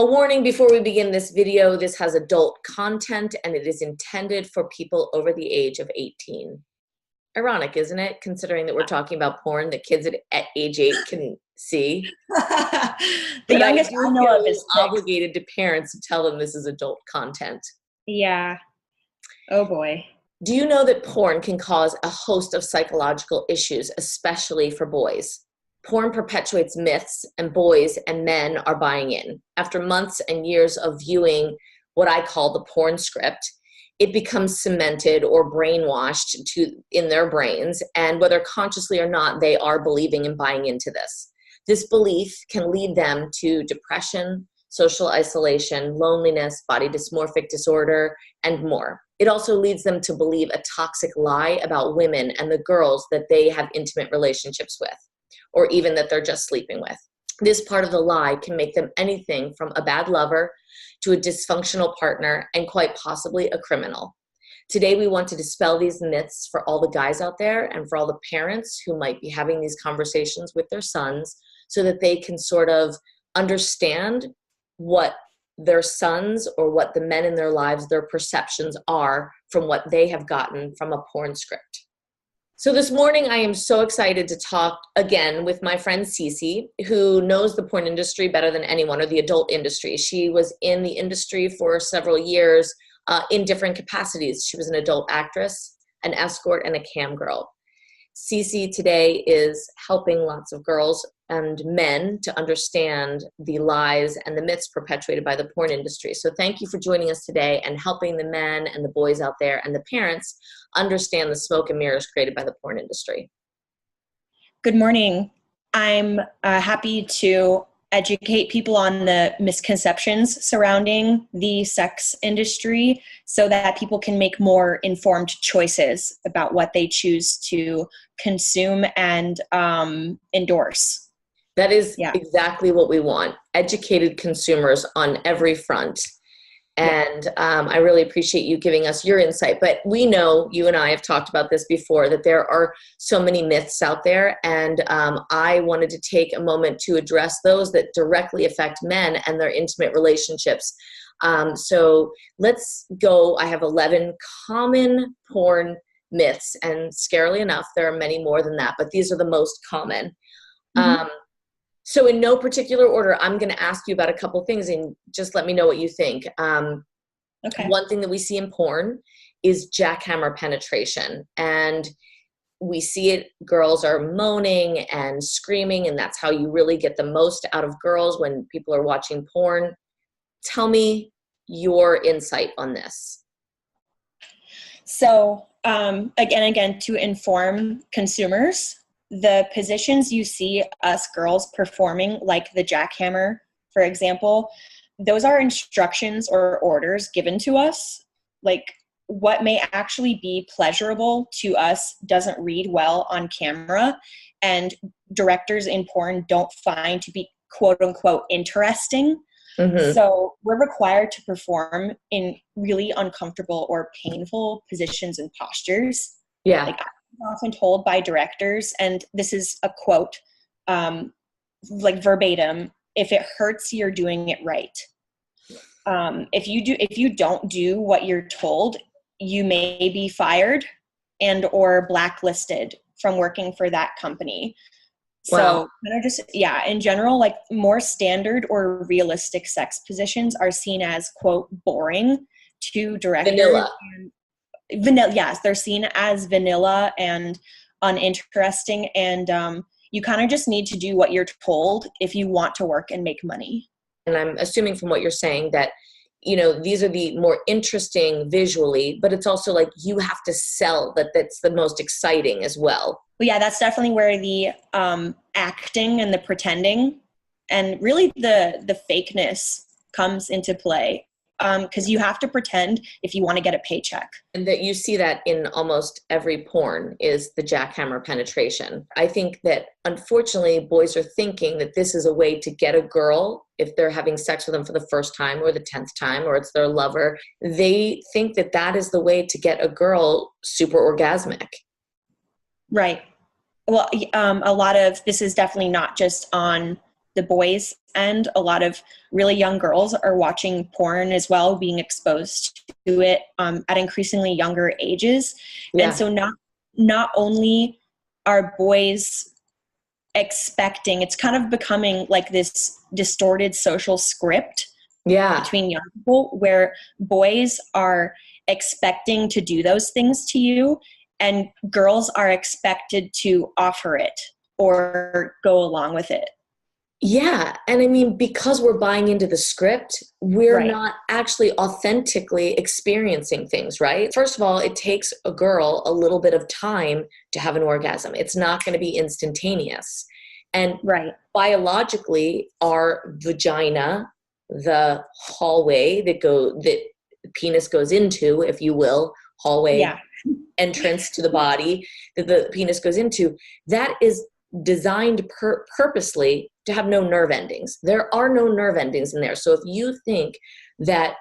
A warning before we begin this video, this has adult content and it is intended for people over the age of 18. Ironic, isn't it? Considering that we're talking about porn that kids at age 8 can see. The youngest I know of is obligated to parents to tell them this is adult content. Yeah. Oh boy. Do you know that porn can cause a host of psychological issues, especially for boys? Porn perpetuates myths, and boys and men are buying in. After months and years of viewing what I call the porn script, it becomes cemented or brainwashed in their brains, and whether consciously or not, they are believing and buying into this. This belief can lead them to depression, social isolation, loneliness, body dysmorphic disorder, and more. It also leads them to believe a toxic lie about women and the girls that they have intimate relationships with, or even that they're just sleeping with. This part of the lie can make them anything from a bad lover to a dysfunctional partner and quite possibly a criminal. Today, we want to dispel these myths for all the guys out there and for all the parents who might be having these conversations with their sons so that they can sort of understand what their sons or what the men in their lives, their perceptions are from what they have gotten from a porn script. So this morning, I am so excited to talk again with my friend CICI, who knows the porn industry better than anyone, or the adult industry. She was in the industry for several years in different capacities. She was an adult actress, an escort, and a cam girl. CICI today is helping lots of girls and men to understand the lies and the myths perpetuated by the porn industry. So thank you for joining us today and helping the men and the boys out there and the parents understand the smoke and mirrors created by the porn industry. Good morning. I'm happy to educate people on the misconceptions surrounding the sex industry so that people can make more informed choices about what they choose to consume and endorse. That is exactly what we want, educated consumers on every front. And I really appreciate you giving us your insight. But we know, you and I have talked about this before, that there are so many myths out there. And I wanted to take a moment to address those that directly affect men and their intimate relationships. So let's go. I have 11 common porn myths. And scarily enough, there are many more than that. But these are the most common. Mm-hmm. So in no particular order, I'm going to ask you about a couple things and just let me know what you think. Okay. One thing that we see in porn is jackhammer penetration. And we see it, girls are moaning and screaming, and that's how you really get the most out of girls when people are watching porn. Tell me your insight on this. So again, to inform consumers, the positions you see us girls performing, like the jackhammer, for example, those are instructions or orders given to us. Like, what may actually be pleasurable to us doesn't read well on camera, and directors in porn don't find to be quote unquote interesting. Mm-hmm. So we're required to perform in really uncomfortable or painful positions and postures. Yeah. Like, often told by directors, and this is a quote, like verbatim, if it hurts, you're doing it right. If you don't do what you're told, you may be fired and or blacklisted from working for that company. Wow. So in general, like, more standard or realistic sex positions are seen as quote boring to directors. Vanilla, yes, they're seen as vanilla and uninteresting, and you kind of just need to do what you're told if you want to work and make money. And I'm assuming from what you're saying that, you know, these are the more interesting visually, but it's also like you have to sell that's the most exciting as well. Well, yeah, that's definitely where the acting and the pretending and really the fakeness comes into play. Because you have to pretend if you want to get a paycheck. And that you see that in almost every porn is the jackhammer penetration. I think that unfortunately boys are thinking that this is a way to get a girl if they're having sex with them for the first time or the 10th time or it's their lover. They think that that is the way to get a girl super orgasmic. Right. Well, a lot of this is definitely not just on the boys' end. A lot of really young girls are watching porn as well, being exposed to it at increasingly younger ages. Yeah. And so not only are boys expecting, it's kind of becoming like this distorted social script between young people where boys are expecting to do those things to you and girls are expected to offer it or go along with it. Yeah. And I mean, because we're buying into the script, we're not actually authentically experiencing things, right? First of all, it takes a girl a little bit of time to have an orgasm. It's not going to be instantaneous. And biologically, our vagina, the hallway that penis goes into, if you will, hallway entrance to the body that the penis goes into, that is designed purposely to have no nerve endings. There are no nerve endings in there. So if you think that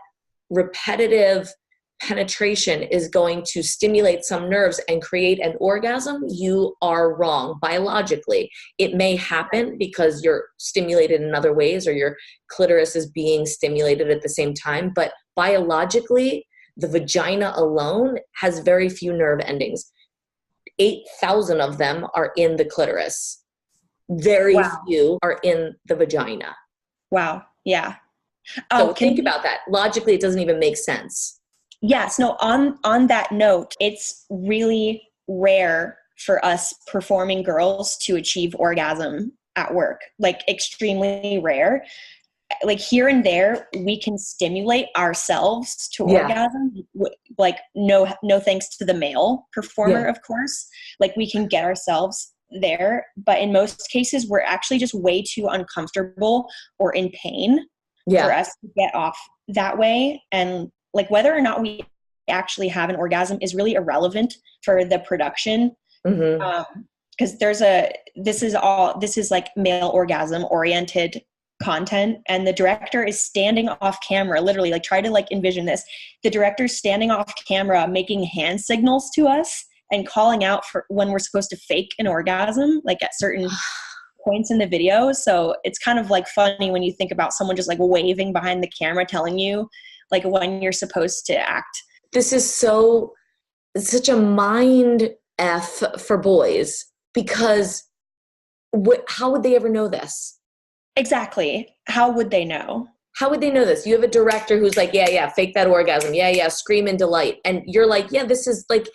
repetitive penetration is going to stimulate some nerves and create an orgasm, you are wrong. Biologically, it may happen because you're stimulated in other ways or your clitoris is being stimulated at the same time. But biologically, the vagina alone has very few nerve endings. 8,000 of them are in the clitoris. Very few are in the vagina. Wow. Yeah. So think about that. Logically, it doesn't even make sense. Yes. No, on that note, it's really rare for us performing girls to achieve orgasm at work, like extremely rare. Like here and there, we can stimulate ourselves to orgasm. Like no thanks to the male performer, of course. Like we can get ourselves there, but in most cases, we're actually just way too uncomfortable or in pain for us to get off that way. And like whether or not we actually have an orgasm is really irrelevant for the production. Because this is like male orgasm oriented content, and the director is standing off camera, literally, like try to like envision this. The director's standing off camera making hand signals to us and calling out for when we're supposed to fake an orgasm, like at certain points in the video. So it's kind of like funny when you think about someone just like waving behind the camera telling you like when you're supposed to act. This is such a mind F for boys, because how would they ever know this? Exactly. How would they know? How would they know this? You have a director who's like, fake that orgasm. Scream in delight. And you're like, this is like,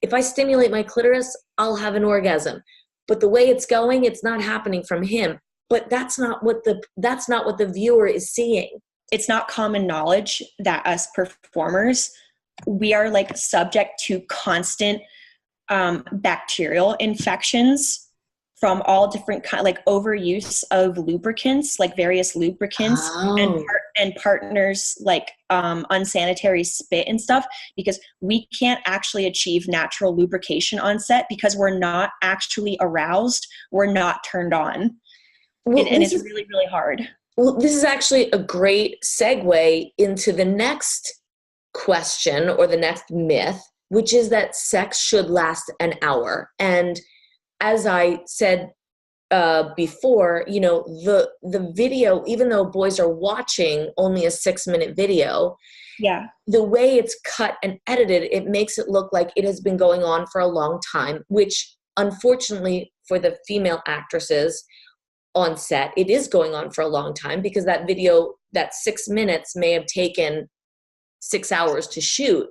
if I stimulate my clitoris, I'll have an orgasm. But the way it's going, it's not happening from him. But that's not what the viewer is seeing. It's not common knowledge that us performers, we are like subject to constant bacterial infections from all different like overuse of lubricants, like various lubricants and partners, like unsanitary spit and stuff, because we can't actually achieve natural lubrication on set because we're not actually aroused. We're not turned on. Well, and it's really, really hard. Well, this is actually a great segue into the next question or the next myth, which is that sex should last an hour. And as I said before, the video, even though boys are watching only a 6-minute video, the way it's cut and edited, it makes it look like it has been going on for a long time, which unfortunately for the female actresses on set, it is going on for a long time, because that video, that 6 minutes may have taken 6 hours to shoot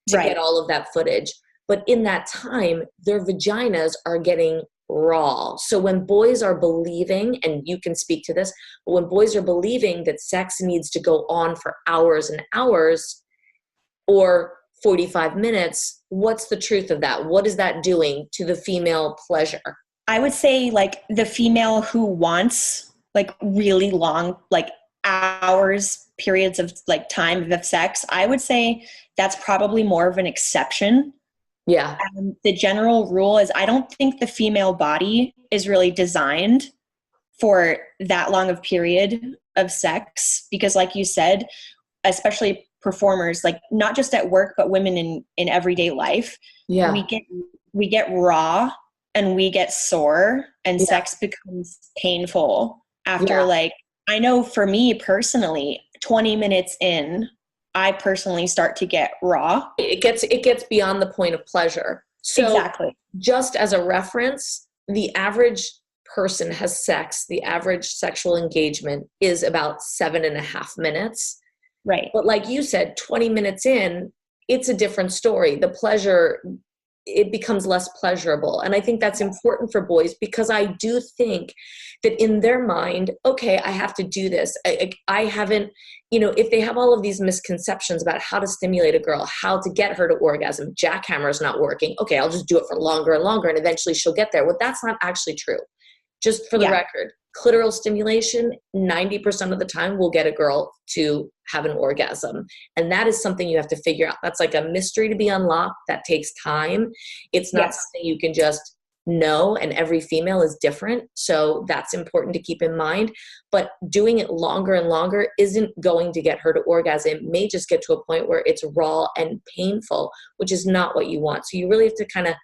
to get all of that footage. But in that time, their vaginas are getting raw. So when boys are believing, and you can speak to this, but when boys are believing that sex needs to go on for hours and hours or 45 minutes, what's the truth of that? What is that doing to the female pleasure? I would say like the female who wants like really long, like hours, periods of like time of sex, I would say that's probably more of an exception. Yeah. The general rule is I don't think the female body is really designed for that long of period of sex, because like you said, especially performers, like not just at work, but women in everyday life, we get raw and we get sore and sex becomes painful after I know for me personally, 20 minutes in, I personally start to get raw. It gets beyond the point of pleasure. So exactly. Just as a reference, the average person has sex, the average sexual engagement is about 7.5 minutes. Right. But like you said, 20 minutes in, it's a different story. The pleasure, it becomes less pleasurable. And I think that's important for boys, because I do think that in their mind, okay, I have to do this. I haven't, if they have all of these misconceptions about how to stimulate a girl, how to get her to orgasm, jackhammer is not working. Okay, I'll just do it for longer and longer and eventually she'll get there. Well, that's not actually true. Just for the record, clitoral stimulation, 90% of the time will get a girl to have an orgasm. And that is something you have to figure out. That's like a mystery to be unlocked. That takes time. It's not something you can just know, and every female is different. So that's important to keep in mind. But doing it longer and longer isn't going to get her to orgasm. It may just get to a point where it's raw and painful, which is not what you want. So you really have to kind of,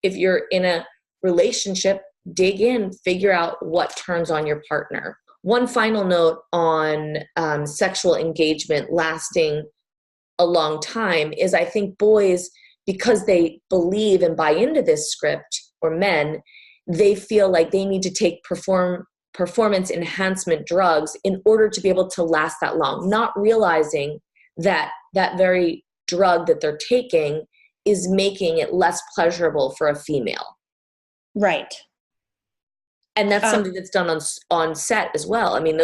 if you're in a relationship, dig in, figure out what turns on your partner. One final note on sexual engagement lasting a long time is, I think boys, because they believe and buy into this script, or men, they feel like they need to take performance enhancement drugs in order to be able to last that long, not realizing that that very drug that they're taking is making it less pleasurable for a female. Right. And that's something that's done on set as well. I mean,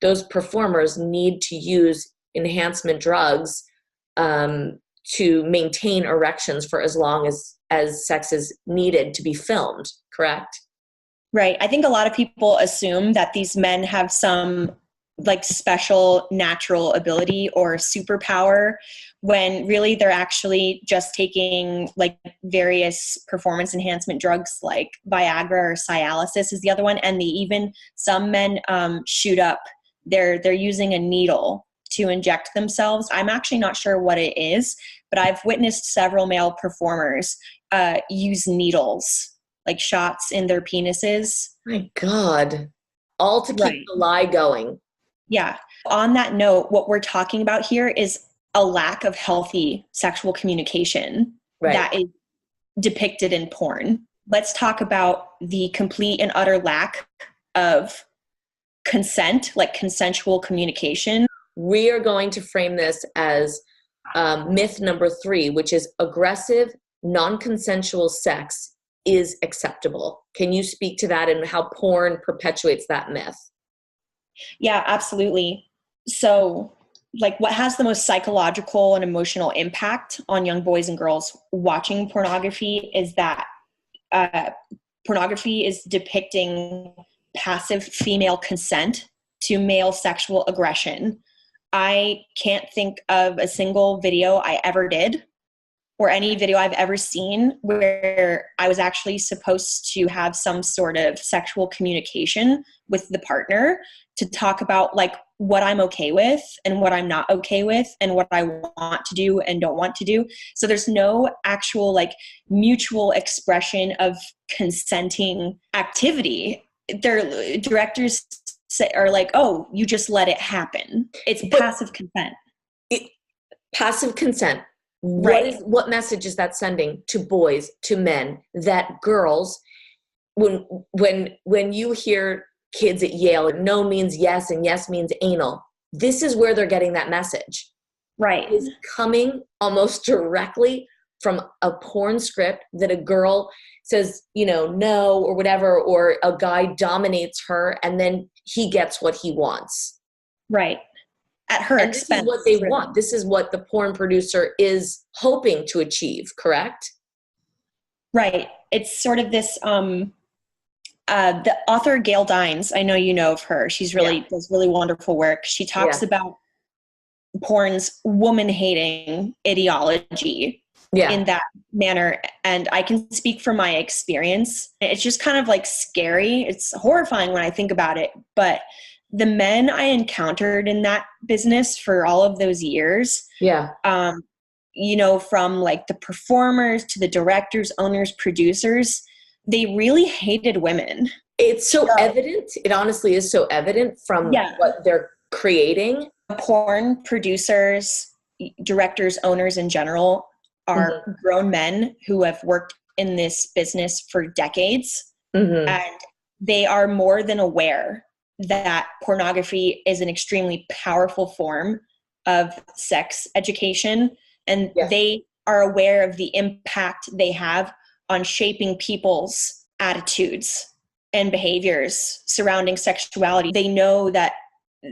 those performers need to use enhancement drugs to maintain erections for as long as sex is needed to be filmed, correct? Right. I think a lot of people assume that these men have some special natural ability or superpower, when really they're actually just taking various performance enhancement drugs like Viagra, or Cialis is the other one. And some men shoot up, they're using a needle to inject themselves. I'm actually not sure what it is, but I've witnessed several male performers use needles, like shots in their penises. My God. All to keep the lie going. Yeah. On that note, what we're talking about here is a lack of healthy sexual communication that is depicted in porn. Let's talk about the complete and utter lack of consent, consensual communication. We are going to frame this as myth number 3, which is aggressive, non-consensual sex is acceptable. Can you speak to that and how porn perpetuates that myth? Yeah, absolutely. So, what has the most psychological and emotional impact on young boys and girls watching pornography is that pornography is depicting passive female consent to male sexual aggression. I can't think of a single video I ever did, or any video I've ever seen, where I was actually supposed to have some sort of sexual communication with the partner to talk about what I'm okay with and what I'm not okay with and what I want to do and don't want to do. So there's no actual mutual expression of consenting activity. Their directors are oh, you just let it happen. It's passive consent. Passive consent. Right. What message is that sending to boys, to men, that girls, when you hear kids at Yale, no means yes and yes means anal, this is where they're getting that message. Right. It's coming almost directly from a porn script that a girl says, no, or whatever, or a guy dominates her and then he gets what he wants. Right. At her expense. This is what they want. This is what the porn producer is hoping to achieve, correct? Right. It's sort of this, the author Gail Dines, I know you know of her. She's does really wonderful work. She talks about porn's woman-hating ideology in that manner. And I can speak from my experience. It's just kind of scary. It's horrifying when I think about it. But the men I encountered in that business for all of those years, from the performers to the directors, owners, producers, they really hated women. It's so evident. It honestly is so evident from what they're creating. Porn producers, directors, owners in general are grown men who have worked in this business for decades. And they are more than aware that pornography is an extremely powerful form of sex education. And they are aware of the impact they have on shaping people's attitudes and behaviors surrounding sexuality. They know that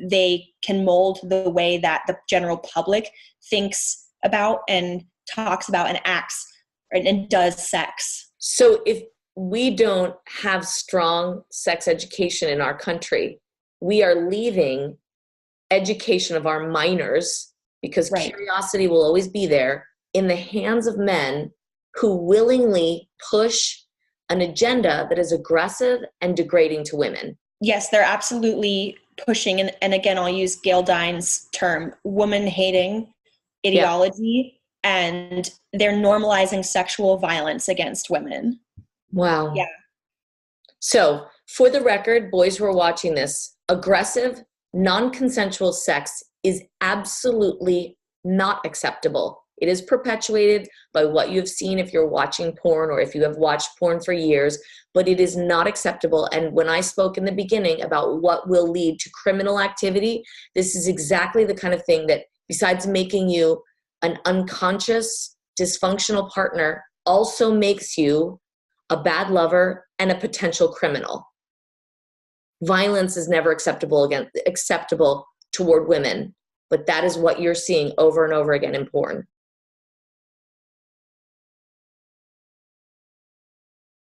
they can mold the way that the general public thinks about and talks about and acts and does sex. So if we don't have strong sex education in our country, we are leaving education of our minors, because curiosity will always be there, in the hands of men who willingly push an agenda that is aggressive and degrading to women. Yes, they're absolutely pushing, and again, I'll use Gail Dine's term, woman-hating ideology, and they're normalizing sexual violence against women. Wow. Yeah. So, for the record, boys who are watching this, aggressive, non-consensual sex is absolutely not acceptable. It is perpetuated by what you've seen if you're watching porn or if you have watched porn for years, but it is not acceptable. And when I spoke in the beginning about what will lead to criminal activity, this is exactly the kind of thing that, besides making you an unconscious, dysfunctional partner, also makes you a bad lover and a potential criminal. Violence is never acceptable toward women, but that is what you're seeing over and over again in porn.